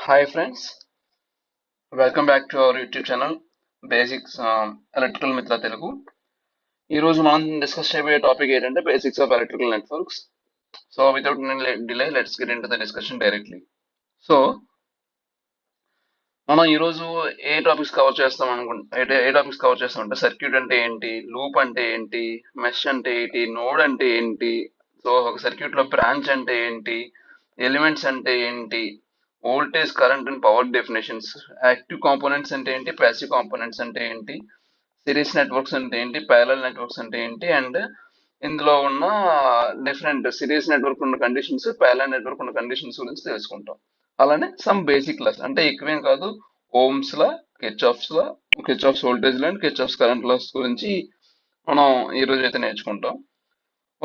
Hi friends, welcome back to our YouTube channel Basics Electrical Mitra Telugu. ఈ రోజు మనం discuss చేయబోయే topic ఏంటంటే basics of electrical networks. So without delay let's get into the discussion directly. So మనం ఈ రోజు ఏ topics cover చేస్తాం ఏ topics cover చేస్తామంటే సర్క్యూట్ అంటే ఏంటి, లూప్ అంటే ఏంటి, మెష్ అంటే ఏంటి, నోడ్ అంటే ఏంటి, సో ఒక సర్క్యూట్ లో బ్రాంచ్ అంటే ఏంటి, ఎలిమెంట్స్ అంటే ఏంటి, voltage current and power definitions, active components అంటే ఏంటి, ప్యాసివ్ కాంపోనెంట్స్ అంటే ఏంటి, సిరీస్ నెట్వర్క్స్ అంటే ఏంటి, ప్యారలల్ నెట్వర్క్స్ అంటే ఏంటి, అండ్ ఇందులో ఉన్న డిఫరెంట్ సిరీస్ నెట్వర్క్ ఉన్న కండిషన్స్, ప్యారలల్ నెట్వర్క్ ఉన్న కండిషన్స్ గురించి తెలుసుకుంటాం. అలానే సమ్ బేసిక్ లాస్ అంటే ఎక్కువేం కాదు, Ohm's law, Kirchhoff's voltage law and Kirchhoff's current laws గురించి మనం ఈ రోజు అయితే నేర్చుకుంటాం.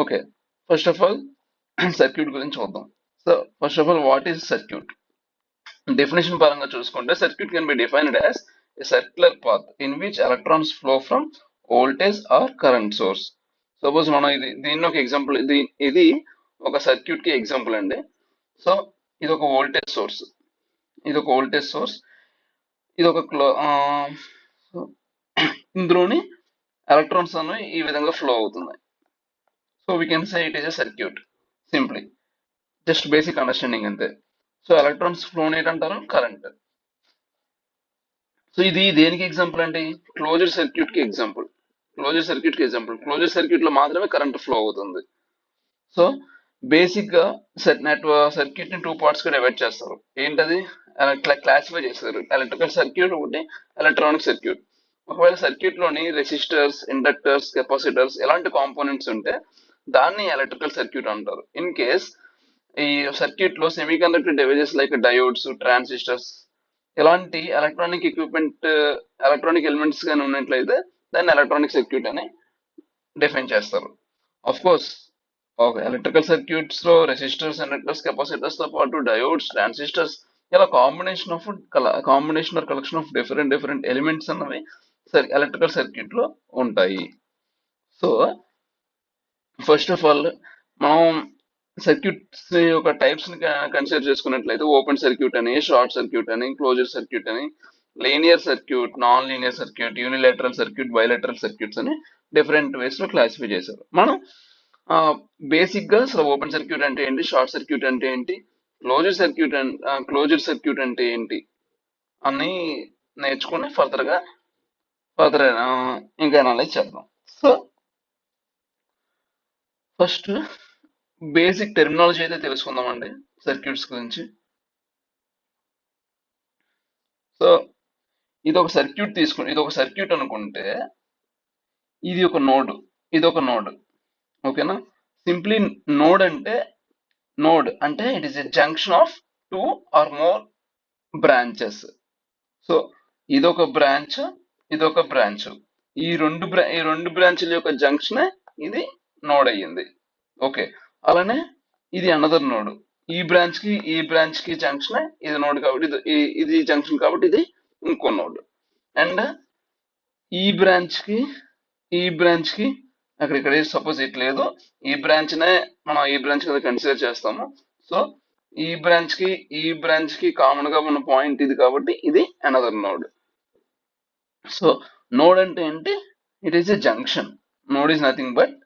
Okay, first of all circuit గురించి చూద్దాం. So first of all what is circuit? Definition పరంగా చూసుకుంటే circuit can be defined as a circular path in which electrons flow from voltage or current source. Suppose మనం దీన్ని ఒక example, ఇది ఒక circuit కి ఎగ్జాంపుల్ అండి. సో ఇది ఒక వోల్టేజ్ సోర్స్, ఇది ఒక వోల్టేజ్ సోర్స్, ఇది ఒక ఇందులోని ఎలక్ట్రాన్స్ అనేవి ఈ విధంగా ఫ్లో అవుతున్నాయి. So we can say it is a circuit simply, just basic understanding అంతే. సో ఎలక్ట్రాన్స్ ఫ్లో ఏంటంటారు, కరెంట్. సో ఇది దేనికి ఎగ్జాంపుల్ అండి, క్లోజ్డ్ సర్క్యూట్ కి ఎగ్జాంపుల్. క్లోజ్డ్ సర్క్యూట్ లో మాత్రమే కరెంట్ ఫ్లో అవుతుంది. సో బేసిక్ గా సర్క్యూట్ ని టూ పార్ట్స్ గా డివైడ్ చేస్తారు. ఏంటది, క్లాసిఫై చేస్తారు, ఎలక్ట్రికల్ సర్క్యూట్ ఒకటి, ఎలక్ట్రానిక్ సర్క్యూట్. ఒకవేళ సర్క్యూట్ లోని రెసిస్టర్స్, ఇండక్టర్స్, కెపాసిటర్స్ ఇలాంటి కాంపోనెంట్స్ ఉంటే దాన్ని ఎలక్ట్రికల్ సర్క్యూట్ అంటారు. ఇన్ కేస్ ఈ సర్క్యూట్ లో semiconductor devices like diodes, transistors ఇలాంటి ఎలక్ట్రానిక్ ఎక్విప్మెంట్, ఎలక్ట్రానిక్ ఎలిమెంట్స్ కానీ ఉన్నట్లయితే దాన్ని ఎలక్ట్రానిక్ సర్క్యూట్ అని డిఫైన్ చేస్తారు. ఆఫ్ కోర్స్ ఒక ఎలక్ట్రికల్ సర్క్యూట్స్ లో రెసిస్టర్స్, ఇండక్టర్స్, కెపాసిటర్స్ తో పాటు డయోడ్స్, ట్రాన్సిస్టర్స్ ఇలా combination or collection of different elements అన్నవి ఎలక్ట్రికల్ సర్క్యూట్ లో ఉంటాయి. సో ఫస్ట్ ఆఫ్ ఆల్ మనం సర్క్యూట్స్ యొక్క టైప్స్ ని కన్సిడర్ చేసుకున్నట్లయితే ఓపెన్ సర్క్యూట్ అని, షార్ట్ సర్క్యూట్ అని, క్లోజ్డ్ సర్క్యూట్ అని, linear circuit, non linear circuit, unilateral circuit, bilateral circuits అని డిఫరెంట్ వేస్ లో క్లాసిఫై చేశారు. మనం బేసిక్ గా అసలు ఓపెన్ సర్క్యూట్ అంటే ఏంటి, షార్ట్ సర్క్యూట్ అంటే ఏంటి, క్లోజ్డ్ సర్క్యూట్ అంటే ఏంటి అని నేర్చుకుని ఫర్దర్ ఇంకా అనలైజ్ చేద్దాం. సో ఫస్ట్ బేసిక్ టెర్మినాలజీ అయితే తెలుసుకుందామండి సర్క్యూట్స్ గురించి. సో ఇది ఒక సర్క్యూట్ అనుకుంటే ఇది ఒక నోడ్, ఓకేనా. సింప్లీ నోడ్ అంటే it is a junction of two or more branches. So ఇదొక బ్రాంచ్, ఈ రెండు బ్రాంచ్ల యొక్క జంక్షన్ ఇది నోడ్ అయ్యింది. ఓకే, అలానే ఇది అనదర్ నోడ్, ఈ బ్రాంచ్ కి జంక్షన్ ఇది నోడ్ కాబట్టి ఇది జంక్షన్ కాబట్టి ఇది ఇంకో నోడ్. అండ్ ఈ బ్రాంచ్ కి ఇక్కడ సపోజ్ ఇట్ లేదు, ఈ బ్రాంచ్ కింద కన్సిడర్ చేస్తాము. సో ఈ బ్రాంచ్ కి కామన్ గా ఉన్న పాయింట్ ఇది కాబట్టి ఇది అనదర్ నోడ్. సో నోడ్ అంటే ఏంటి, it is a junction. Node is nothing but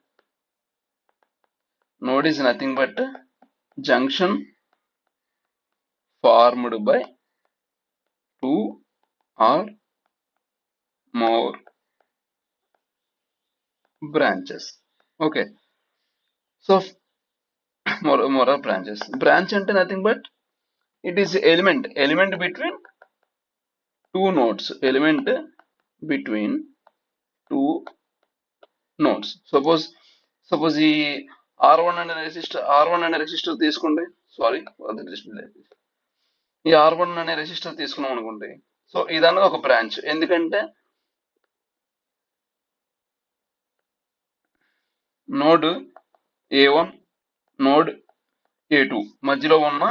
junction formed by two or more branches. Okay, so more branches. Branch ante nothing but it is element between two nodes, suppose ఈ R1 అనే resistor తీసుకోండి. ఈ R1 అనే resistor తీసుకున్నాం అనుకోండి. So ఇదన్నది ఒక branch, ఎందుకంటే node A1, node A2 మధ్యలో ఉన్న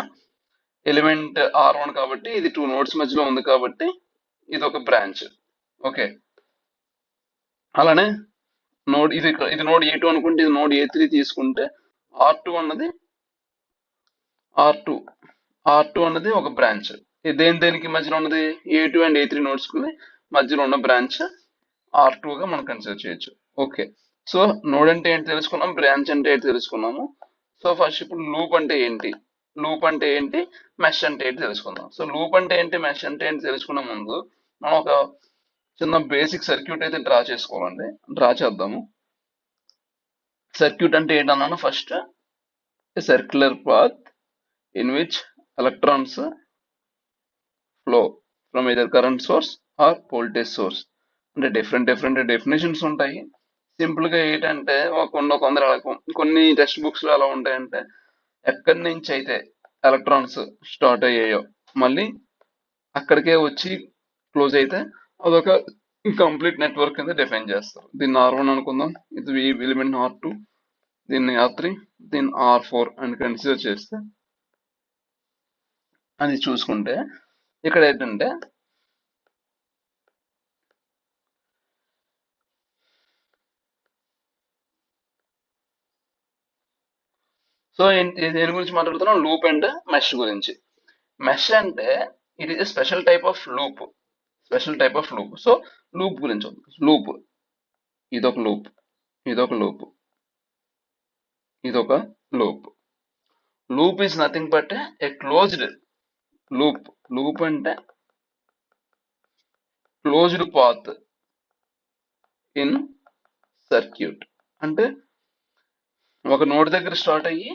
ఎలిమెంట్ R1 కాబట్టి ఇది టూ నోడ్స్ మధ్యలో ఉంది కాబట్టి ఇది ఒక బ్రాంచ్. ఓకే, అలానే ఇది నోడ్ A2 అనుకుంటే ఇది నోడ్ A3 తీసుకుంటే R2 R2 అన్నది ఒక బ్రాంచ్. దేనికి మధ్యలో ఉన్నది? A2 అండ్ A3 నోడ్స్ కి మధ్యలో ఉన్న బ్రాంచ్ R2 గా మనం కన్సిడర్ చేయొచ్చు. ఓకే, సో నోడ్ అంటే ఏంటి తెలుసుకున్నాం, బ్రాంచ్ అంటే ఏంటి తెలుసుకున్నాము. సో ఫస్ట్ ఇప్పుడు లూప్ అంటే ఏంటి, లూప్ అంటే ఏంటి, మెష్ అంటే ఏంటి తెలుసుకుందాం. సో లూప్ అంటే ఏంటి, మెష్ అంటే ఏంటి తెలుసుకునే ముందు మనం ఒక చిన్న బేసిక్ సర్క్యూట్ అయితే డ్రా చేసుకోవాలండి. డ్రా చేద్దాము. సర్క్యూట్ అంటే ఏంటన్నాను first, a circular path in which electrons flow from either current source or voltage source. అంటే డిఫరెంట్ డెఫినేషన్స్ ఉంటాయి. సింపుల్ గా ఏంటంటే కొన్ని టెక్స్ట్ బుక్స్ లో ఎలా ఉంటాయంటే, ఎక్కడి నుంచి అయితే ఎలక్ట్రాన్స్ స్టార్ట్ అయ్యాయో మళ్ళీ అక్కడికే వచ్చి క్లోజ్ అయితే అదొక కంప్లీట్ నెట్వర్క్ కింద డిఫైన్ చేస్తారు. దీన్ని R1 అనుకుందాం, ఇది ఎలిమెంట్ R2, దీన్ని R3, దీన్ని R4 అని కన్సిడర్ చేస్తే అది చూసుకుంటే ఇక్కడ ఏంటంటే సో దేని గురించి మాట్లాడుతున్నాం, లూప్ అండ్ మెష్ గురించి. మెష్ అంటే it is special type of loop, so loop గురించి. లూప్ ఇదొక లూప్, ఇదొక లూప్, ఇదొక loop. Loop is nothing but A closed loop. Loop అంటే క్లోజ్డ్ పాత్ ఇన్ సర్క్యూట్. అంటే ఒక నోడ్ దగ్గర స్టార్ట్ అయ్యి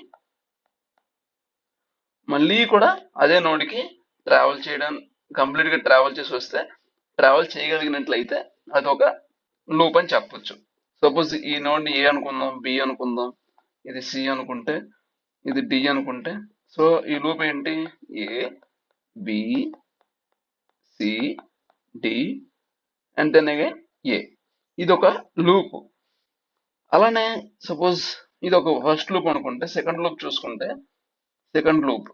మళ్ళీ కూడా అదే నోడ్కి ట్రావెల్ చేయడం, కంప్లీట్ గా ట్రావెల్ చేసి వస్తే, ట్రావెల్ చేయగలిగినట్లయితే అదొక లూప్ అని చెప్పొచ్చు. సపోజ్ ఈ నోడ్ ఏ అనుకుందాం, బి అనుకుందాం, ఇది సి అనుకుంటే, ఇది డి అనుకుంటే, సో ఈ లూప్ ఏంటి, A B C D and then again A. ఇది ఒక లూప్. అలానే సపోజ్ ఇది ఒక ఫస్ట్ లూప్ అనుకుంటే, సెకండ్ లూప్ చూసుకుంటే, second loop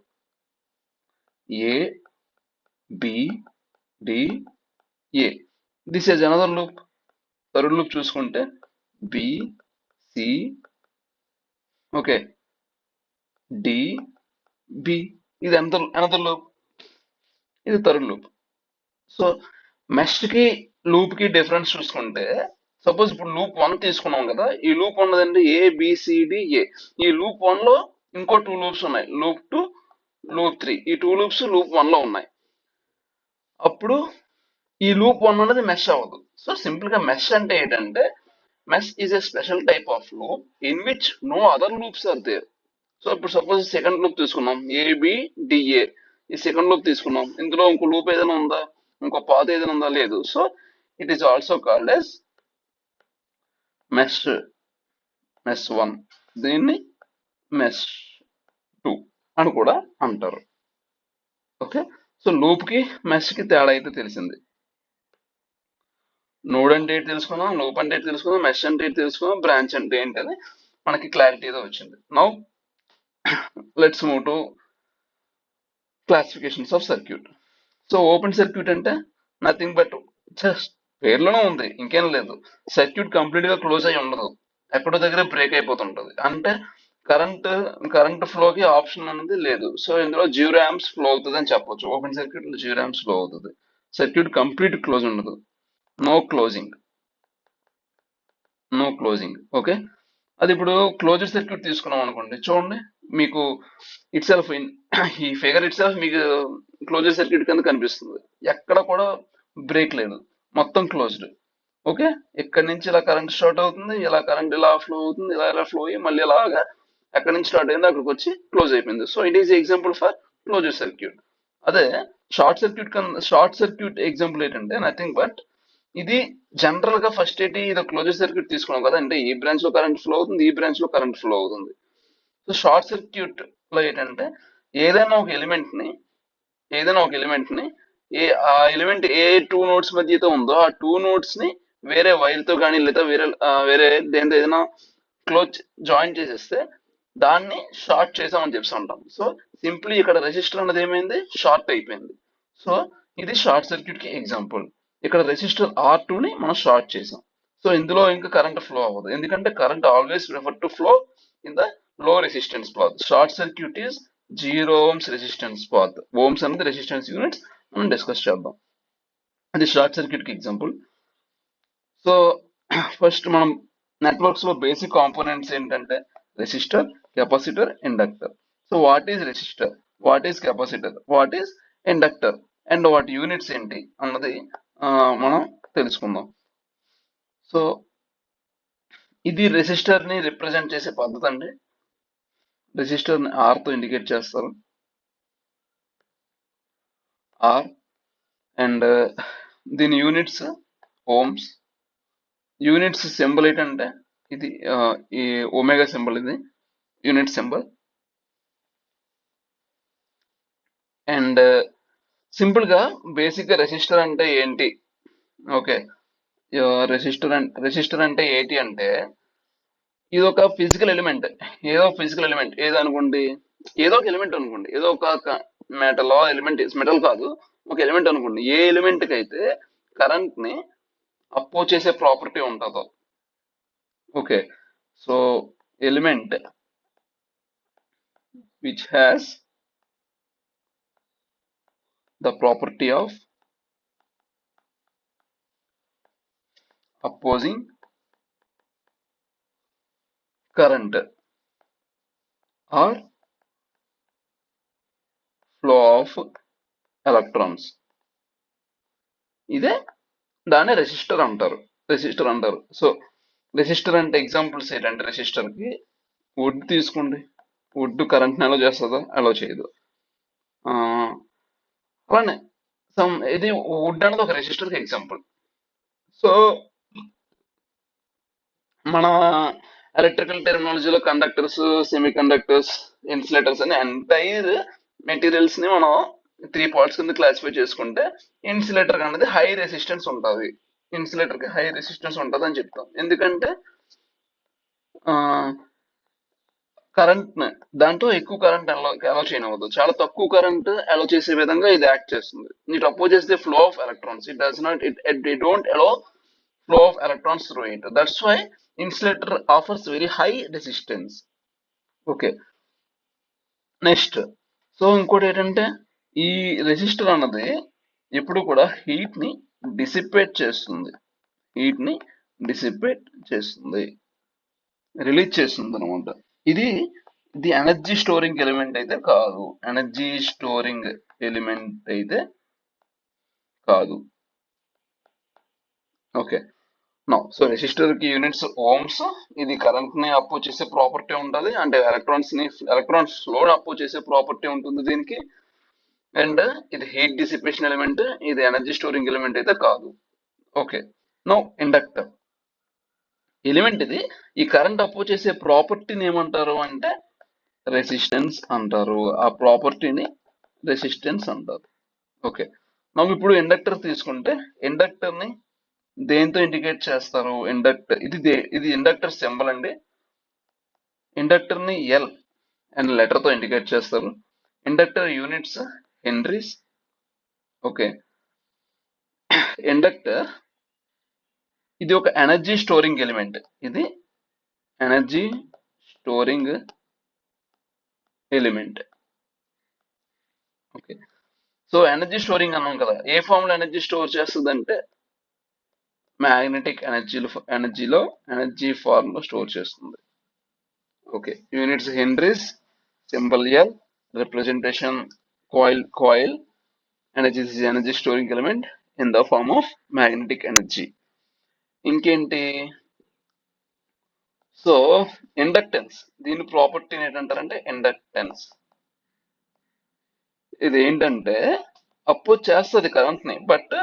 A B D A. This is another loop. Third loop చూసుకుంటే B C okay D B. ఇది another loop, ఇది థర్డ్ లూప్. సో మెష్ కి లూప్ కి డిఫరెన్స్ చూసుకుంటే, సపోజ్ ఇప్పుడు లూప్ 1 తీసుకున్నాం కదా, ఈ లూప్ ఉన్నదండి ఏ. ఈ లూప్ 1 లో ఇంకో 2 లూప్స్ ఉన్నాయి, లూప్ 2, లూప్ 3. ఈ 2 లూప్స్ లూప్ 1 లో ఉన్నాయి. అప్పుడు ఈ లూప్ 1 అనేది మెష్ అవ్వదు. సో సింపుల్ గా మెష్ అంటే ఏంటంటే, mesh is a special type of loop in which no other loops are there. So ఇప్పుడు సపోజ్ సెకండ్ లూప్ తీసుకున్నాం, ఏబిడిఏ. ఈ సెకండ్ లూప్ తీసుకున్నాం, ఇందులో ఇంకో లూప్ ఏదైనా ఉందా, ఇంకో పాత్ ఏదైనా ఉందా, లేదు. So it is also called as mesh 1, దీన్ని మెష్ 2 అని కూడా అంటారు. ఓకే, సో లూప్ కి మెష్ కి తేడా అయితే తెలిసింది. నోడ్ అంటే ఏంటి తెలుసుకుందాం, లూప్ అంటే ఏంటి తెలుసుకుందాం, మెష్ అంటే ఏంటి తెలుసుకుందాం, బ్రాంచ్ అంటే ఏంటి అని మనకి క్లారిటీగా వచ్చింది. Now let's move to classifications of circuit. So open circuit అంటే నథింగ్ బట్, జస్ట్ పేర్లోనే ఉంది, ఇంకేం లేదు. సర్క్యూట్ కంప్లీట్ గా క్లోజ్ అయి ఉండదు, ఎక్కడో దగ్గర బ్రేక్ అయిపోతుంటది. అంటే కరెంట్ ఫ్లోకి ఆప్షన్ అనేది లేదు. సో ఇందులో 0 amps ఫ్లో అవుతుంది అని చెప్పొచ్చు. ఓపెన్ సర్క్యూట్ లో 0 amps ఫ్లో అవుతుంది. సర్క్యూట్ కంప్లీట్ క్లోజ్ ఉండదు, నో క్లోజింగ్. ఓకే, అది ఇప్పుడు క్లోజ్డ్ సర్క్యూట్ తీసుకున్నాం అనుకోండి, చూడండి మీకు ఇట్ సెల్ఫ్ ఈ ఫిగర్ ఇట్ సెల్ఫ్ మీకు క్లోజ్డ్ సర్క్యూట్ కింద కనిపిస్తుంది. ఎక్కడ కూడా బ్రేక్ లేదు, మొత్తం క్లోజ్డ్. ఓకే, ఇక్కడ నుంచి ఇలా కరెంట్ స్టార్ట్ అవుతుంది, ఇలా కరెంట్ ఇలా ఫ్లో అవుతుంది, ఇలా ఫ్లో అయ్యి మళ్ళీ ఇలాగా ఎక్కడి నుంచి స్టార్ట్ అయింది అక్కడికి వచ్చి క్లోజ్ అయిపోయింది. So it is example for closed circuit. అదే షార్ట్ సర్క్యూట్ ఎగ్జాంపుల్ ఏంటంటే నథింగ్ బట్, ఇది జనరల్ గా ఫస్ట్ ఏంటి, ఇది క్లోజ్డ్ సర్క్యూట్ తీసుకున్నాం కదా, అంటే ఈ బ్రాంచ్ లో కరెంట్ ఫ్లో అవుతుంది, ఈ బ్రాంచ్ లో కరెంట్ ఫ్లో అవుతుంది. సో షార్ట్ సర్క్యూట్ లో ఏంటంటే, ఏదైనా ఒక ఎలిమెంట్ ని ఆ ఎలిమెంట్ ఏ 2 నోడ్స్ మధ్య అయితే ఉందో ఆ 2 నోడ్స్ ని వేరే వైర్ తో కానీ లేదా వేరే దేంతో ఏదైనా క్లోజ్ జాయిన్ చేసేస్తే దాన్ని షార్ట్ చేసామని చెప్పి ఉంటాం. సో సింప్లీ ఇక్కడ రెసిస్టర్ అనేది ఏమైంది, షార్ట్ అయిపోయింది. సో ఇది షార్ట్ సర్క్యూట్ కి ఎగ్జాంపుల్. ఇక్కడ రెసిస్టర్ R2 ని మనం షార్ట్ చేసాం. సో ఇందులో ఇంకా కరెంట్ ఫ్లో అవ్వదు, ఎందుకంటే current always prefer to flow in the low resistance path. Short circuit is zero ohms resistance path. Ohms అనేది రెసిస్టెన్స్ యూనిట్స్, మనం డిస్కస్ చేద్దాం. అది షార్ట్ సర్క్యూట్ కి ఎగ్జాంపుల్. సో ఫస్ట్ మనం నెట్వర్క్స్ లో బేసిక్ కాంపోనెంట్స్ ఏంటంటే resistor, capacitor, inductor. So what is resistor, what is capacitor, what is inductor, and వాటి units ఏంటి అన్నది మనం తెలుసుకుందాం. సో ఇది రెసిస్టర్ ని రిప్రజెంట్ చేసే పద్ధతి అండి. రెసిస్టర్ ని ఆర్ తో ఇండికేట్ చేస్తారు, ఆర్. అండ్ దీని యూనిట్స్ ఓమ్స్. యూనిట్స్ సింబల్ ఏంటంటే ఇది ఈ ఒమేగా సింబల్, ఇది యూనిట్ సింబల్. అండ్ సింపుల్ గా బేసిక్ గా రెసిస్టర్ అంటే ఏంటి? ఓకే, రెసిస్టర్ అంటే ఏంటి అంటే ఇది ఒక ఫిజికల్ ఎలిమెంట్. ఏదో ఫిజికల్ ఎలిమెంట్, ఏదో అనుకోండి, ఏదో ఒక ఎలిమెంట్ అనుకోండి, ఏదో ఒక మెటల్ ఎలిమెంట్, మెటల్ కాదు, ఒక ఎలిమెంట్ అనుకోండి. ఏ ఎలిమెంట్ కి అయితే కరెంట్ ని అపోజ్ చేసే ప్రాపర్టీ ఉంటుందో. Okay, so element which has the property of opposing current or flow of electrons, ఇదే దాన్ని రెసిస్టర్ అంటారు. సో రెసిస్టర్ అంటే ఎగ్జాంపుల్స్ ఏంటంటే, రెసిస్టర్ కి వుడ్ తీసుకోండి, వుడ్ కరెంట్ అలో చేస్తుందా? అలో చేయదు. అలానే ఇది వుడ్ అనేది ఒక రెసిస్టర్ కి ఎగ్జాంపుల్. సో మన ఎలక్ట్రికల్ టెర్మినాలజీలో కండక్టర్స్, సెమీ కండక్టర్స్, ఇన్సులేటర్స్ అనే ఎంటైర్ మెటీరియల్స్ ని మనం 3 పార్ట్స్ కింద క్లాసిఫై చేసుకుంటే, ఇన్సులేటర్ అనేది హై రెసిస్టెన్స్ ఉంటుంది. ఇన్సులేటర్ కి హై రెసిస్టెన్స్ ఉంటుంది అని చెప్తాం. ఎందుకంటే కరెంట్ దాంట్లో ఎక్కువ కరెంట్ అలో చేయనవద్దు, చాలా తక్కువ కరెంట్ అలో చేసే విధంగా ఇది యాక్ట్ చేస్తుంది. It opposes the flow of electrons. It does not, it don't allow flow of electrons through it. That's why insulator offers very high resistance. Okay, next. So ఇంకోటి ఏంటంటే ఈ రెసిస్టర్ అన్నది ఎప్పుడు కూడా హీట్ ని డిసిపేట్ చేస్తుంది, heat ని dissipate చేస్తుంది, రిలీజ్ చేస్తుంది అనమాట. ఇది ఎనర్జీ స్టోరింగ్ ఎలిమెంట్ అయితే కాదు, ఎనర్జీ స్టోరింగ్ ఎలిమెంట్ అయితే కాదు. Okay, no. సో రెసిస్టర్ కి యూనిట్స్ ఓమ్స్. ఇది కరెంట్ ని అపోజ్ చేసే ప్రాపర్టీ ఉంటుంది, అంటే ఎలక్ట్రాన్స్ ఫ్లో అపోజ్ చేసే ప్రాపర్టీ ఉంటుంది దీనికి. అండ్ ఇది హీట్ డిసిపేషన్ ఎలిమెంట్, ఇది ఎనర్జీ స్టోరింగ్ ఎలిమెంట్ అయితే కాదు. Okay, no. ఇండక్టర్ ఎలిమెంట్ ఇది. ఈ కరెంట్ అపోజ్ చేసే ప్రాపర్టీని ఏమంటారు అంటే రెసిస్టెన్స్ అంటారు. ఆ ప్రాపర్టీని రెసిస్టెన్స్ అంటారు. ఓకే, మనం ఇప్పుడు ఇండక్టర్ తీసుకుంటే, ఇండక్టర్ ని దేంతో ఇండికేట్ చేస్తారు? ఇండక్టర్ ఇది ఇండక్టర్ సింబల్ అండి. ఇండక్టర్ ని ఎల్ అండ్ లెటర్ తో ఇండికేట్ చేస్తారు. Inductor units Henry's. Okay, inductor ఇది ఒక ఎనర్జీ స్టోరింగ్ ఎలిమెంట్. ఇది energy storing element. Okay, so energy storing అన్నాం కదా, ఏ ఫామ్ లో ఎనర్జీ స్టోర్ చేస్తుంది అంటే మ్యాగ్నెటిక్ ఎనర్జీ ఫార్మ్ లో స్టోర్ చేస్తుంది. Okay, units Henry's, symbol L, representation coil. Energy is energy storing element in the form of magnetic energy. ఇంకేంటి? So inductance, దీని property ఏంటంటారంటే ఇండక్టెన్స్. ఇది ఏంటంటే అపోజ్ చేస్తుంది కరెంట్ ని, but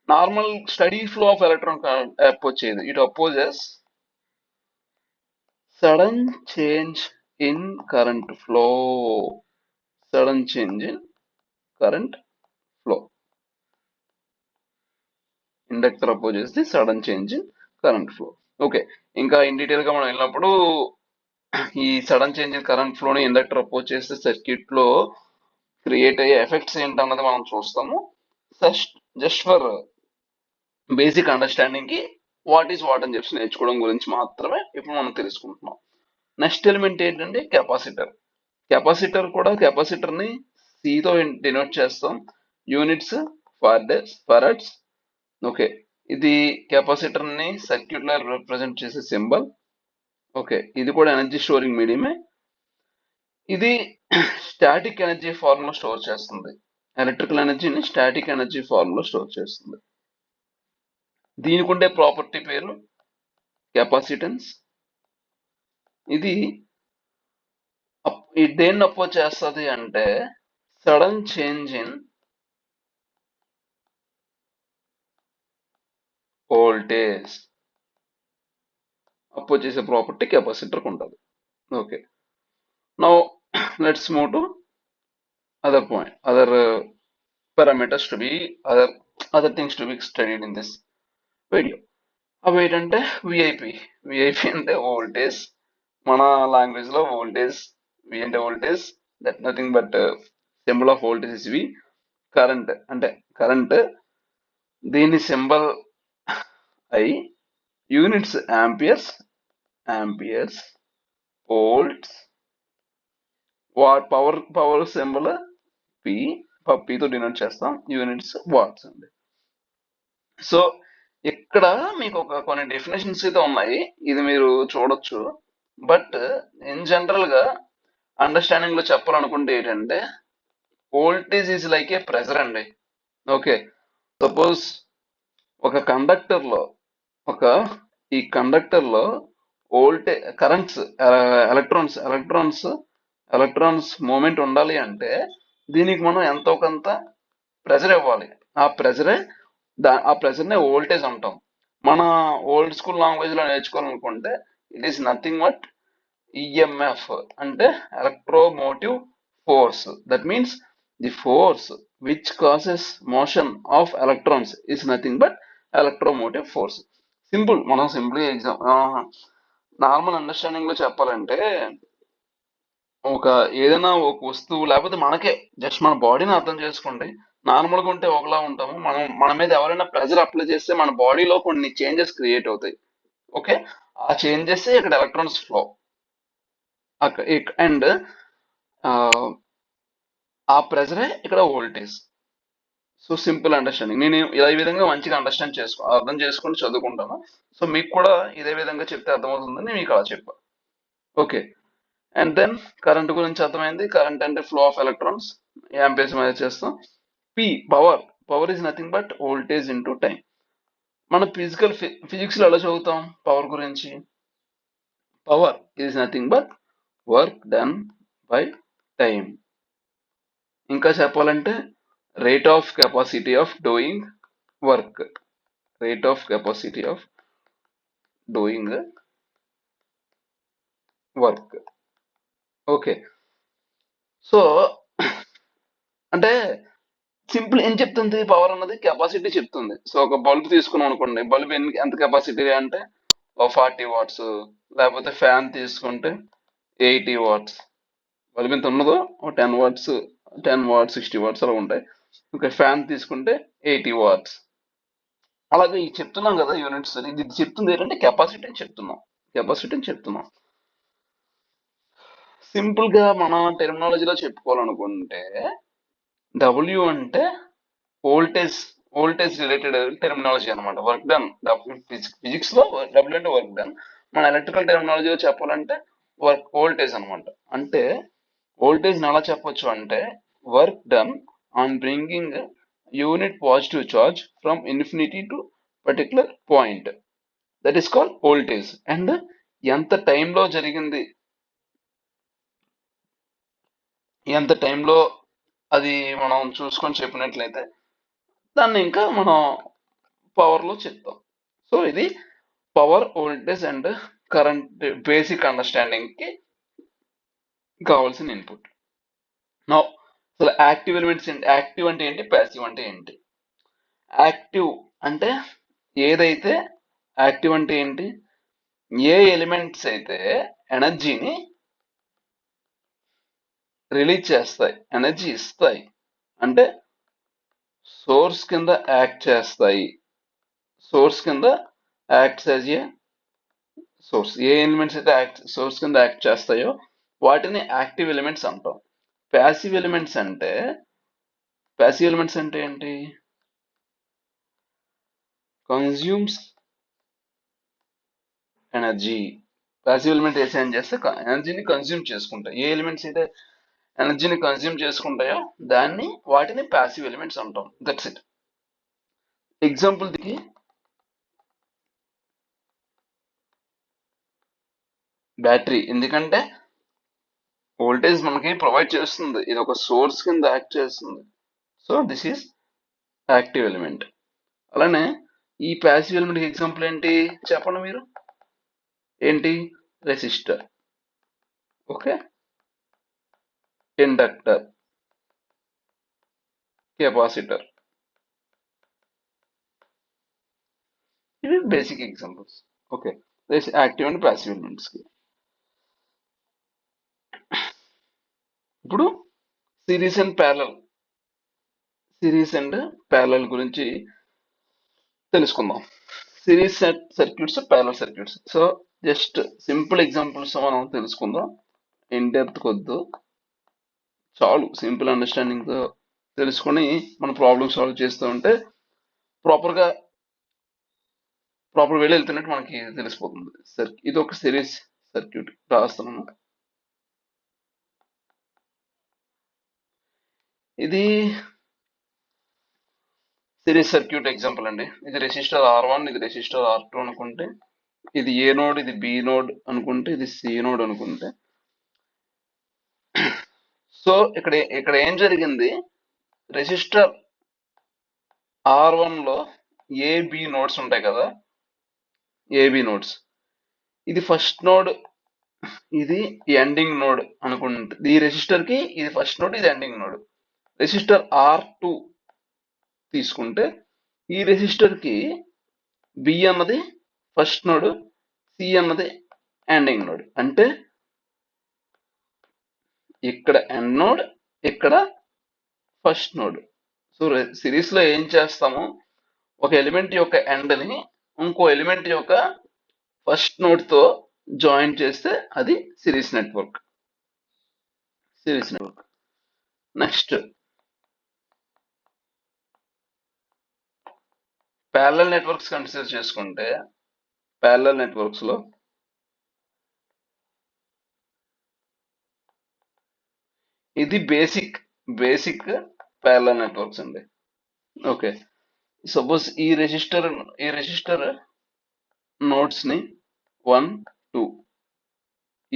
normal steady flow of electron oppose చేయదు. It opposes sudden change in current flow. Sudden change in current flow. Inductor opposes the sudden change in current flow. Okay, ఇంకా in detail గా మనం వెళ్ళినప్పుడు ఈ sudden change in current flow ని inductor oppose చేస్తే circuit లో create అయ్యే effects ఏంటన్నది మనం చూస్తాము. జస్ట్ ఫర్ బేసిక్ అండర్స్టాండింగ్ కి వాట్ ఈస్ వాట్ అని చెప్పి నేర్చుకోవడం గురించి మాత్రమే ఇప్పుడు మనం తెలుసుకుంటున్నాం. నెక్స్ట్ ఎలిమెంట్ ఏంటంటే కెపాసిటర్. కెపాసిటర్ కూడా కెపాసిటర్ ని సితో డినోట్ చేస్తాం. Units farads. ఓకే, ఇది కెపాసిటర్ ని సర్క్యూట్ లో రిప్రజెంట్ చేసే సింబల్. ఓకే, ఇది కూడా ఎనర్జీ స్టోరింగ్ మీడియమే. ఇది స్టాటిక్ ఎనర్జీ ఫార్మ్ లో స్టోర్ చేస్తుంది. ఎలక్ట్రికల్ ఎనర్జీని స్టాటిక్ ఎనర్జీ ఫార్మ్ లో స్టోర్ చేస్తుంది. దీనికి ఉండే ప్రాపర్టీ పేరు కెపాసిటెన్స్. ఇది దేన్ని అపోజ్ చేస్తుంది అంటే sudden change in voltage oppose చేసే ప్రాపర్టీ కెపాసిటర్ ఉంటుంది. Okay, now let's move to other point, other parameters to be other things to be studied in this video. అవి ఏంటంటే విఐపి అంటే వోల్టేజ్. మన లాంగ్వేజ్ లో వోల్టేజ్, వి అంటే voltage, that nothing but symbol of voltage is V. Current అంటే current, దీని symbol I. Units amperes. Volts. Power symbol P, పితో denote చేస్తాం. యూనిట్స్ వాట్స్ అండి. సో ఇక్కడ మీకు కొన్ని డెఫినేషన్స్ అయితే ఉన్నాయి, ఇది మీరు చూడొచ్చు. బట్ ఇన్ జనరల్ గా అండర్స్టాండింగ్ లో చెప్పాలనుకుంటే ఏంటంటే voltage is like a pressure అండి. ఓకే, సపోజ్ ఒక కండక్టర్ లో ఈ కండక్టర్ లో కరెంట్స్, ఎలక్ట్రాన్స్ మూమెంట్ ఉండాలి అంటే దీనికి మనం ఎంతో కొంత ప్రెజర్ ఇవ్వాలి. ఆ ప్రెజర్నే వోల్టేజ్ అంటాం. మన ఓల్డ్ స్కూల్ లాంగ్వేజ్ లో నేర్చుకోవాలనుకుంటే it is nothing but EMF అంటే electromotive force. That means the force which causes motion of electrons is nothing but electromotive force. Simple, మనం సింపుల్ నార్మల్ అండర్స్టాండింగ్ లో చెప్పాలంటే ఏదైనా ఒక వస్తువు లేకపోతే మనకే జస్ట్ మన బాడీని అర్థం చేసుకోండి. నార్మల్ గా ఉంటే ఒకలా ఉంటాము, మన మీద ఎవరైనా ప్రెజర్ అప్లై చేస్తే మన బాడీలో కొన్ని చేంజెస్ క్రియేట్ అవుతాయి. ఓకే, ఆ చేంజెస్ ఇక్కడ ఎలక్ట్రాన్స్ ఫ్లో అండ్ ఆ ప్రెజరే ఇక్కడ వోల్టేజ్. సో సింపుల్ అండర్స్టాండింగ్, నేను ఈ విధంగా మంచిగా అర్థం చేసుకుని చదువుకుంటాను. సో మీకు కూడా ఇదే విధంగా చెప్తే అర్థమవుతుందని మీకు అలా చెప్పాను. ఓకే, అండ్ దెన్ కరెంట్ గురించి అర్థమైంది. కరెంట్ అంటే ఫ్లో ఆఫ్ ఎలక్ట్రాన్స్, యాంపియర్స్ మీద చేస్తాం. Power is nothing but voltage into time. మన ఫిజిక్స్ లో ఎలా చదువుతాం పవర్ గురించి? Power is nothing but work done by time. ఇంకా చెప్పాలంటే rate of capacity of doing work. Rate of capacity of doing work. Okay, so అంటే simple ఏం చెప్తుంది పవర్ అన్నది? కెపాసిటీ చెప్తుంది. సో ఒక బల్బ్ తీసుకున్నాం అనుకోండి, బల్బ్ ఎంత కెపాసిటీ అంటే 40 వాట్స్. లేకపోతే ఫ్యాన్ తీసుకుంటే 80 వాట్స్. బల్బ్ ఎంత ఉన్నదో 10 వాట్స్ 60 వాట్స్ అలా ఉంటాయి. ఓకే, ఫ్యాన్ తీసుకుంటే 80 వాట్స్. అలాగే ఇది చెప్తున్నాం కదా యూనిట్స్, ఇది చెప్తుంది ఏంటంటే కెపాసిటీ అని చెప్తున్నాం. సింపుల్ గా మన టెర్మినాలజీలో చెప్పుకోవాలనుకుంటే డబ్ల్యూ అంటే వోల్టేజ్ రిలేటెడ్ టెర్మినాలజీ అనమాట. వర్క్ డన్, ఫిజిక్స్ లో డబ్ల్యూ అంటే వర్క్ డన్. మన ఎలక్ట్రికల్ టెర్మినాలజీలో చెప్పాలంటే వోల్టేజ్ అనమాట. అంటే వోల్టేజ్ ఎలా చెప్పొచ్చు అంటే work done on bringing unit positive charge from infinity to particular point, that is called voltage. And ఎంత టైంలో జరిగింది, ఎంత టైంలో అది మనం చూసుకొని చెప్పినట్లయితే దాన్ని ఇంకా మనం పవర్ లో చెప్తాం. సో ఇది power, voltage and current basic understanding కి కావాల్సిన ఇన్పుట్. నౌ అసలు యాక్టివ్ ఎలిమెంట్స్ ఏంటి? యాక్టివ్ అంటే ఏంటి, ప్యాసివ్ అంటే ఏంటి? యాక్టివ్ అంటే ఏదైతే, యాక్టివ్ అంటే ఏంటి, ఏ ఎలిమెంట్స్ అయితే ఎనర్జీని రిలీజ్ చేస్తాయి, ఎనర్జీ ఇస్తాయి, అంటే సోర్స్ కింద యాక్ట్ చేస్తాయి. సోర్స్ కింద acts as a source. A elements అయితే సోర్స్ కింద యాక్ట్ చేస్తాయో వాటిని యాక్టివ్ ఎలిమెంట్స్ అంటాం. ప్యాసివ్ ఎలిమెంట్స్ అంటే ఏంటి? Consumes energy. ప్యాసివ్ ఎలిమెంట్ ఏం చేస్తే ఎనర్జీని కన్జ్యూమ్ చేసుకుంటాయి. ఏ ఎలిమెంట్స్ అయితే ఎనర్జీని కన్జ్యూమ్ చేసుకుంటాయో వాటిని ప్యాసివ్ ఎలిమెంట్స్ అంటాం. That's it. ఎగ్జాంపుల్ కి బ్యాటరీ, ఎందుకంటే వోల్టేజ్ మనకి ప్రొవైడ్ చేస్తుంది, ఇది ఒక సోర్స్ కింద యాక్ట్ చేస్తుంది. So this is active element. అలానే ఈ ప్యాసివ్ ఎలిమెంట్ ఎగ్జాంపుల్ ఏంటి చెప్పండి మీరు? ఏంటి? Resistor, okay, inductor, capacitor. ఇవి basic examples. Okay, active and passive elements కి. ఇప్పుడు సిరీస్ అండ్ ప్యారలల్ గురించి తెలుసుకుందాం. Series circuits, parallel circuits. So just simple examples మనం తెలుసుకుందాం. ఇన్ డెప్త్ కొద్దు, చాలు సింపుల్ అండర్స్టాండింగ్ తో తెలుసుకొని మన ప్రాబ్లమ్ సాల్వ్ చేస్తూ ఉంటే ప్రాపర్ వేలో వెళ్తున్నట్టు మనకి తెలిసిపోతుంది. ఇది ఒక సిరీస్ సర్క్యూట్ రాస్తున్నాను. ఇది సిరీస్ సర్క్యూట్ ఎగ్జాంపుల్ అండి. ఇది రెసిస్టర్ R1, ఇది రెసిస్టర్ R2 అనుకుంటే, ఇది ఏ నోడ్, ఇది బి నోడ్ అనుకుంటే, ఇది సి నోడ్ అనుకుంటే. సో ఇక్కడ ఏం జరిగింది, రెసిస్టర్ R1 లో ఏబి నోడ్స్ ఉంటాయి కదా, ఏబి నోడ్స్. ఇది ఫస్ట్ నోడ్, ఇది ఎండింగ్ నోడ్ అనుకుంటే, ఈ రెసిస్టర్ కి ఇది ఫస్ట్ నోడ్, ఇది ఎండింగ్ నోడ్. రెసిస్టర్ R2 తీసుకుంటే ఈ రెసిస్టర్ కి బి అన్నది ఫస్ట్ నోడ్, సి అన్నది ఎండింగ్ నోడ్. అంటే ఇక్కడ ఎండ్ నోడ్, ఇక్కడ ఫస్ట్ నోడ్. సో సిరీస్ లో ఏం చేస్తాము, ఒక ఎలిమెంట్ యొక్క ఎండ్ ని ఇంకో ఎలిమెంట్ యొక్క ఫస్ట్ నోడ్ తో జాయిన్ చేస్తే అది series network. Next parallel networks consider చేసుకుంటే, ప్యారలల్ నెట్వర్క్స్ లో ఇది బేసిక్ ప్యారలల్ నెట్వర్క్స్ అండి. ఓకే, సపోజ్ ఈ రెసిస్టర్ నోడ్స్ ని 1, 2,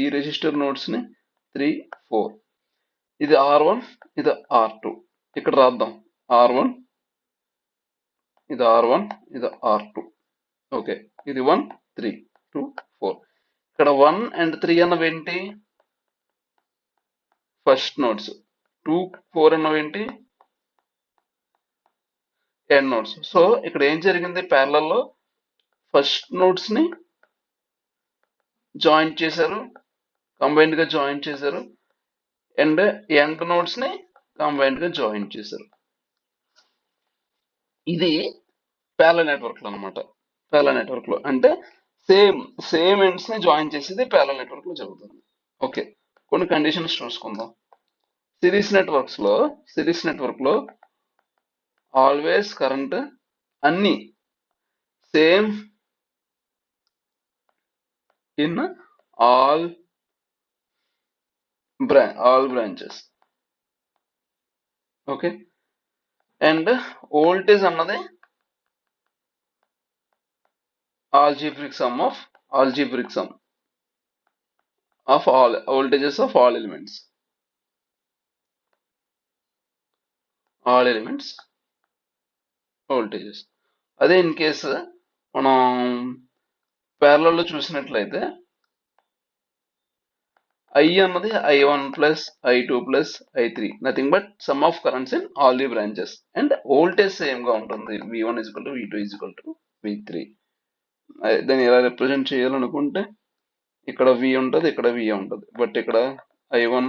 ఈ రెసిస్టర్ నోడ్స్ ని 3, 4. ఇది R1, ఇది R2. ఇక్కడ రాద్దాం, R1, ఇది R1, ఇది R2. ఓకే, ఇది 1, 3, 2, 4. ఇక్కడ 1 and 3 అన్నవి ఏంటి, ఫస్ట్ నోడ్స్. 2, 4 అన్నవి ఏంటి, ఎండ్ నోడ్స్. సో ఇక్కడ ఏం జరిగింది, ప్యారలల్ లో ఫస్ట్ నోడ్స్ ని జాయిన్ చేశారు, కంబైన్డ్ గా జాయిన్ చేశారు, అండ్ ఎండ్ నోడ్స్ ని కంబైన్డ్ గా జాయిన్ చేశారు. ఇది ప్యారలల్ నెట్వర్క్ లో అనమాట. ప్యారలల్ నెట్వర్క్ లో అంటే సేమ్ ఎండ్స్ ని జాయిన్ చేసేది ప్యారలల్ నెట్వర్క్ లో జరుగుతుంది. ఓకే, కొన్ని కండిషన్స్ చూసుకుందాం. సిరీస్ నెట్వర్క్ లో ఆల్వేస్ కరెంట్ అన్ని same in all branches. Okay, and voltage అన్నది algebraic sum of all voltages of all elements. voltages. అదే ఇన్ కేసు మనం ప్యారలల్ లో చూసినట్లయితే I అన్నది I1 plus I2 plus I3, nothing but some of currents in all the branches, and voltage same గా ఉంటుంది, V1 V2 V3. దాన్ని ఎలా represent చేయాలనుకుంటే ఇక్కడ V ఉంటుంది, ఇక్కడ V ఉంటుంది, బట్ ఇక్కడ I1,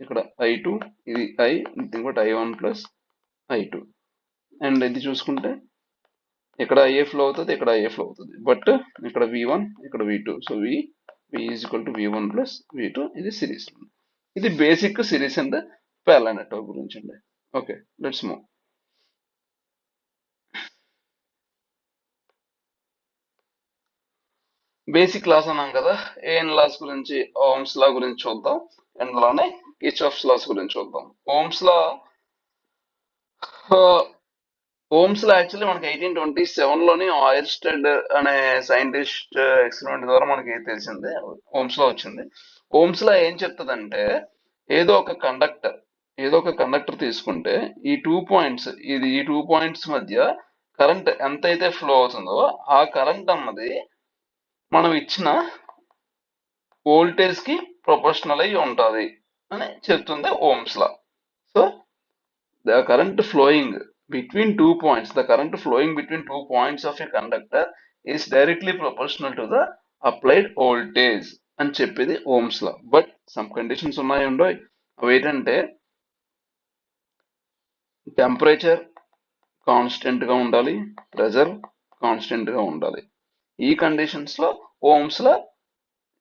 ఇక్కడ I2, ఇది I, nothing but I1 plus I2. And ఇది చూసుకుంటే ఇక్కడ IA ఫ్లో అవుతుంది, ఇక్కడ IA ఫ్లో అవుతుంది, బట్ ఇక్కడ V1, ఇక్కడ V2. So V is equal to V1 plus V2. ఇది సిరీస్. ఇది basic series and parallel network గురించి అండి. Okay, let's move. Basic laws అన్నాం కదా, ఏఎన్ లాస్ గురించి, ఓమ్స్ లా గురించి చూద్దాం. అందులోనే కిర్చాఫ్స్ లాస్ గురించి చూద్దాం. Ohm's law Ohm's law actually మనకి 1827 లోని ఆయిర్స్టెడ్ అనే సైంటిస్ట్ ఎక్స్పెరిమెంట్ ద్వారా మనకి తెలిసింది, ఓమ్స్ లా వచ్చింది. ఓమ్స్ లా ఏం చెప్తుందంటే, ఏదో ఒక కండక్టర్ ఏదో ఒక కండక్టర్ తీసుకుంటే ఈ టూ పాయింట్స్ మధ్య కరెంట్ ఎంతైతే ఫ్లో అవుతుందో ఆ కరెంట్ అన్నది మనం ఇచ్చిన వోల్టేజ్ కి ప్రొపోర్షనల్ అయి ఉంటది అని చెప్తుంది Ohm's law. So the current flowing between 2 points of a conductor is directly proportional to the applied voltage అని చెప్పేది ohms law. But some conditions ఉన్నాయండో. అవి ఏంటంటే, టెంపరేచర్ కాన్స్టెంట్ గా ఉండాలి, ప్రెజర్ కాన్స్టెంట్ గా ఉండాలి. ఈ కండిషన్స్ లో ఓమ్స్ లా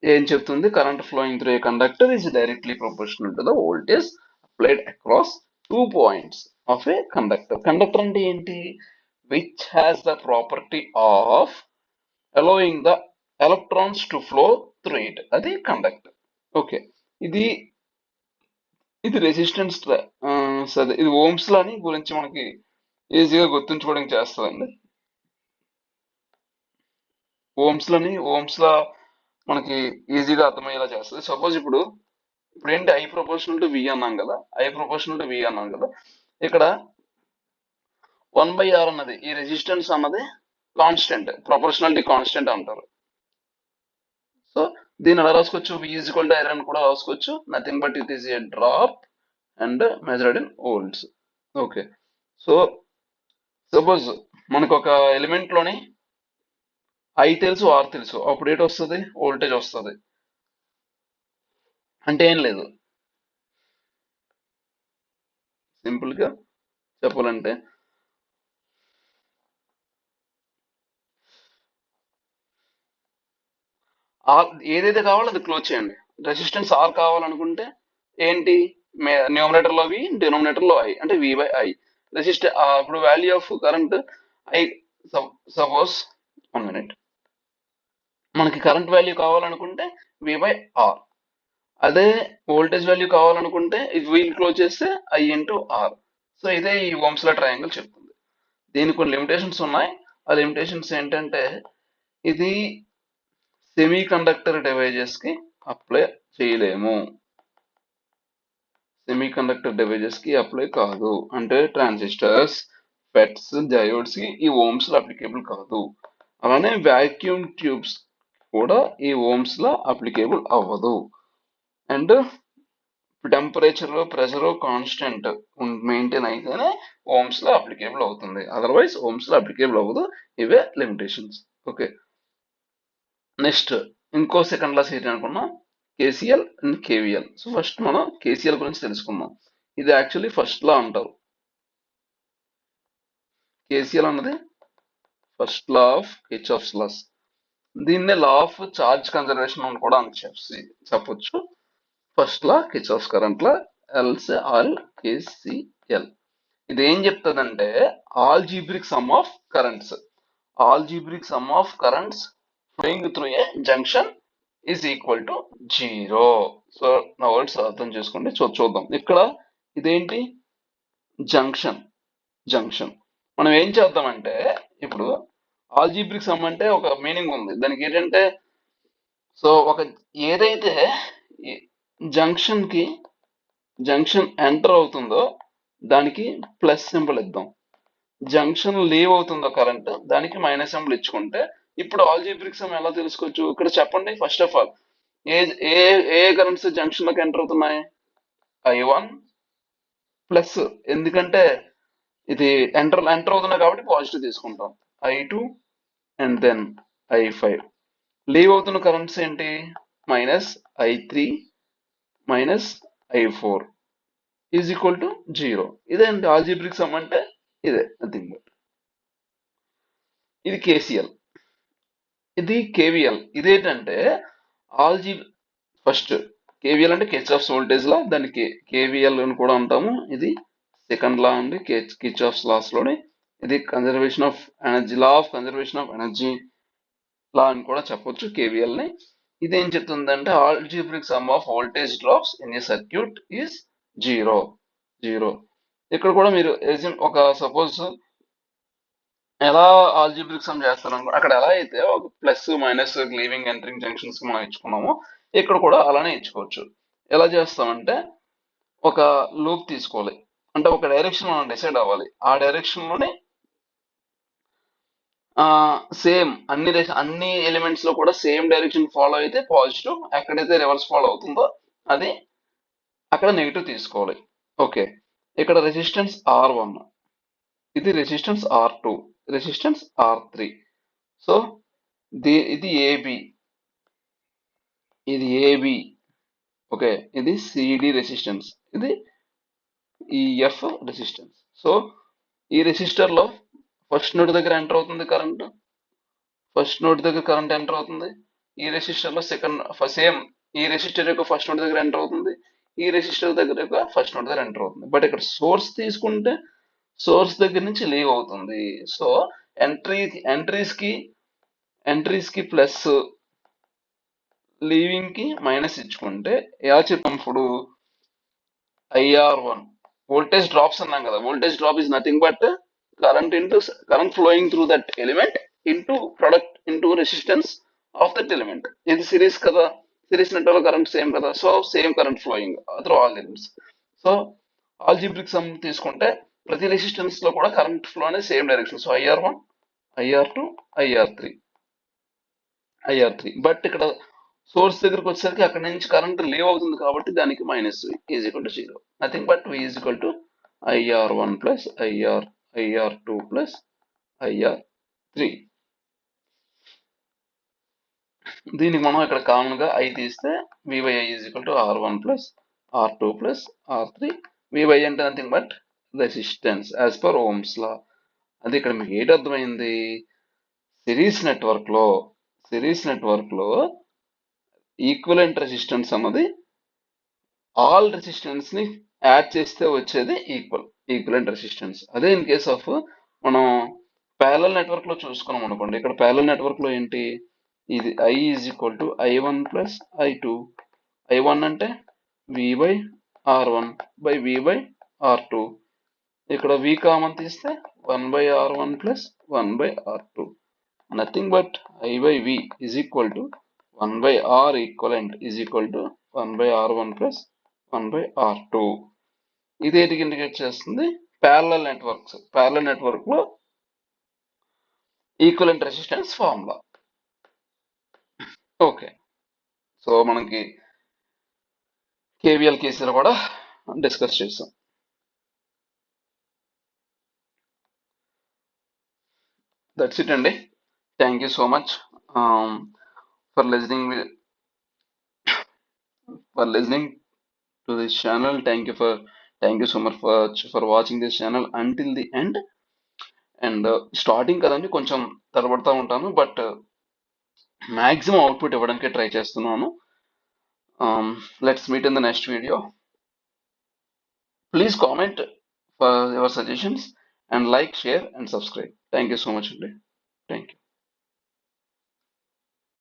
ఏం చెప్తుంది, current flowing through a conductor is directly proportional to the voltage applied across 2 points of A conductor. Conductor అంటే ఏంటి, which has the property of allowing the electrons to flow through it, అది conductor. Okay, ఇది ఇది resistance. సరే, ఇది Ohm's లాని గురించి మనకి ఈజీగా గుర్తుంచుకోవడానికి చేస్తుందండి. ఓమ్స్ లా మనకి ఈజీగా అర్థమయ్యేలా చేస్తుంది. సపోజ్ ఇప్పుడు ఏంటి, ఐ ప్రపోర్షనల్ టు వి అన్నాం కదా. ఇక్కడ 1/r అన్నది, ఈ రెసిస్టెన్స్ అన్నది కాన్స్టెంట్, ప్రపోర్షనాలిటీ కాన్స్టెంట్ అంటారు. సో దీన్ని ఎలా రాసుకోవచ్చు, వి ఈజ్ ఈక్వల్ టు ఐర్ అని కూడా రాసుకోవచ్చు. Nothing but it is a drop and measured in volts. Okay, so suppose మనకు ఒక ఎలిమెంట్ లోని ఐ తెలుసు, ఆర్ తెలుసు, అప్పుడు ఏంటి వస్తుంది, వోల్టేజ్ వస్తుంది. అంటే ఏం లేదు, సింపుల్ గా చెప్పాలంటే ఆర్ ఏదైతే కావాలో అది క్లోజ్ చేయండి. రెసిస్టెన్స్ ఆర్ కావాలనుకుంటే ఏంటి, న్యూమరేటర్ లో వి, డినోమినేటర్ లో ఐ, అంటే వి బై ఐ. ఇప్పుడు value of current I, suppose 1 minute, మనకి కరెంట్ వాల్యూ కావాలనుకుంటే వి బై ఆర్. అదే వోల్టేజ్ వాల్యూ కావాలనుకుంటే ఇది వి క్లోజ్ చేస్తే ఐ ఇంటూ ఆర్. సో ఇదే ఈ ఓమ్స్ లా ట్రయాంగిల్ చెప్తుంది. దీనికి కొన్ని లిమిటేషన్స్ ఉన్నాయి. ఆ లిమిటేషన్స్ ఏంటంటే, ఇది సెమీ కండక్టర్ డివైజెస్ కి అప్లై చేయలేము, సెమీ కండక్టర్ డివైజెస్ కి అప్లై కాదు. అంటే ట్రాన్సిస్టర్స్, ఫెట్స్, డయోడ్స్ కి ఈ ఓమ్స్ లా అప్లికేబుల్ కాదు. అలానే వాక్యూమ్ ట్యూబ్స్ కూడా ఈ ఓమ్స్ లా అప్లికేబుల్ అవ్వదు. And temperature, pressure constant maintain అయితేనే ఓమ్స్ లా అప్లికేబుల్ అవుతుంది, అదర్వైజ్ ఓమ్స్ లా అప్లికేబుల్ అవ్వదు. ఇవే లిమిటేషన్స్. ఓకే, నెక్స్ట్ ఇంకో సెకండ్ లా సీట్ అనుకున్నాం, KCL and KVL. So first మనం కేసీఎల్ గురించి తెలుసుకుందాం. ఇది యాక్చువల్లీ ఫస్ట్ లా అంటారు. కేసీఎల్ అన్నది first law of Kirchhoff's laws. దీన్నే లా ఆఫ్ చార్జ్ కన్జర్వేషన్ అని కూడా చెప్పొచ్చు. First law Kirchhoff's current law, LCR KCL. ఇది ఏం చెప్తుందంటే, algebraic some of currents flowing through a junction is equal to 0. So నా వర్డ్స్ అర్థం చేసుకోండి. చూద్దాం. ఇక్కడ ఇదేంటి, జంక్షన్. మనం ఏం చేద్దామంటే, ఇప్పుడు ఆల్జీబ్రిక్ సమ్ అంటే ఒక మీనింగ్ ఉంది దానికి. ఏంటంటే, సో ఏదైతే జంక్షన్ ఎంటర్ అవుతుందో దానికి ప్లస్ సింబల్ ఇద్దాం, జంక్షన్ లీవ్ అవుతుందో కరెంట్ దానికి మైనస్ సింబల్ ఇచ్చుకుంటే, ఇప్పుడు ఆల్జీబ్రిక్ సమ్ ఎలా తెలుసుకోవచ్చు, ఇక్కడ చెప్పండి. First of all, A A A currents junction లోకి ఎంటర్ అవుతున్నాయి, I1 ప్లస్, ఎందుకంటే ఇది ఎంటర్ అవుతున్నాయి కాబట్టి పాజిటివ్ తీసుకుంటాం, I2 and then I5. Leave అవుతున్న కరెంట్స్ ఏంటి, -I3 -I4 is equal to 0. ఇదేంటి ఆల్జీబ్రిక్ సమ్ అంటే, ఇదే నథింగ్ బట్. ఇది కేసీఎల్. ఇది కేవీఎల్. ఇదేంటంటే, ఆల్జీ ఫస్ట్ కేవీఎల్ అంటే కిర్చాఫ్స్ వోల్టేజ్ లా, దాన్ని కేవీఎల్ అని కూడా అంటాము. ఇది సెకండ్ లా అండి, కిర్చాఫ్స్ లాస్ లోని. ఇది conservation of energy, law of conservation of energy లా అని కూడా చెప్పొచ్చు కేవీఎల్ ని. ఇది ఏం చెప్తుందంటే algebraic some of voltage drops in a circuit is zero. Zero. ఇక్కడ కూడా మీరు ఒక సపోజ్ ఎలా ఆల్జీబ్రిక్ సమ్ చేస్తారు అనుకో, అక్కడ ఎలా అయితే ఒక plus minus leaving entering junctions మనం ఇచ్చుకున్నామో, ఇక్కడ కూడా అలానే ఇచ్చుకోవచ్చు. ఎలా చేస్తామంటే ఒక లూప్ తీసుకోవాలి, అంటే ఒక డైరెక్షన్ మనం డిసైడ్ అవ్వాలి. ఆ డైరెక్షన్ లోనే సేమ్ అన్ని ఎలిమెంట్స్ లో కూడా సేమ్ డైరెక్షన్ ఫాలో అయితే పాజిటివ్, ఎక్కడైతే రివర్స్ ఫాలో అవుతుందో అది అక్కడ నెగిటివ్ తీసుకోవాలి. ఓకే, ఇక్కడ రెసిస్టెన్స్ R1, ఇది resistance R2, resistance R3. So ఇది ఏబి, ఇది ఏబి. ఓకే, ఇది సిడి రెసిస్టెన్స్, ఇది ఈఎఫ్ రెసిస్టెన్స్. సో ఈ రెసిస్టర్ లో ఫస్ట్ నోడ్ దగ్గర ఎంటర్ అవుతుంది కరెంట్, ఫస్ట్ నోడ్ దగ్గర కరెంట్ ఎంటర్ అవుతుంది. ఈ రెసిస్టర్ లో సేమ్ ఈ రెసిస్టర్ యొక్క ఫస్ట్ నోడ్ దగ్గర ఎంటర్ అవుతుంది, ఈ రెసిస్టర్ దగ్గర యొక్క ఫస్ట్ నోడ్ దగ్గర ఎంటర్ అవుతుంది. బట్ ఇక్కడ సోర్స్ తీసుకుంటే సోర్స్ దగ్గర నుంచి లీవ్ అవుతుంది. సో ఎంట్రీస్ కి ప్లస్, లీవింగ్ కి మైనస్ ఇచ్చుకుంటే ఎలా చెప్పాం ఇప్పుడు, IR1 వోల్టేజ్ డ్రాప్స్ అన్నాం కదా. Voltage drop is nothing but current flowing through that element into resistance of that element. ఇది సిరీస్ కదా, సిరీస్ నెట్వర్క్ కరెంట్ సేమ్ కదా. So same current flowing through all elements. So algebraic some తీసుకుంటే ప్రతి resistance లో కూడా current flow అనేది same direction. So IR1, IR2, IR3. But ఇక్కడ source దగ్గరకు వచ్చేసరికి అక్కడ నుంచి కరెంట్ లీవ్ అవుతుంది కాబట్టి దానికి minus is equal to 0. Nothing but V is equal to IR1 plus IR2 plus IR3. దీనికి మనం ఇక్కడ కామన్ గా I తీస్తే VI is equal to R1 plus R2 plus R3. VI అంటే nothing but resistance as per Ohm's law. అది ఇక్కడ మీకు ఏంటి అర్థమైంది, సిరీస్ నెట్వర్క్ లో ఈక్వలెంట్ రెసిస్టెన్స్ అన్నది ఆల్ రెసిస్టెన్స్ ని యాడ్ చేస్తే వచ్చేది ఈక్వలెంట్ రెసిస్టెన్స్. అదే ఇన్ కేస్ ఆఫ్ మనం ప్యారలల్ నెట్వర్క్ లో చూసుకున్నాం అనుకోండి, ఇక్కడ ప్యారలల్ నెట్వర్క్ లో ఏంటి, ఇది I is equal to I1 plus I2. I1 అంటే V by R1 by V by R2. ఇక్కడ V కామన్ తీస్తే 1 by R1 plus 1 by R2. Nothing but I by V is equal to 1 by R equivalent is equal to 1 by R1 plus 1 by R2. ఇది ఏంటికి indicate చేస్తుంది, parallel network లో equivalent resistance formula. Okay, so మనకి KVL కేసులు కూడా discuss చేసాం. That's it అండి. Thank you so much for listening to this channel. Thank you so much for watching this channel until the end. And starting కదండి కొంచెం తడబడతా ఉంటాను, but maximum output ఇవ్వడానికి ట్రై చేస్తున్నాను. Let's meet in the next video. Please comment for your suggestions and like, share and subscribe. Thank you so much అండి. Thank you.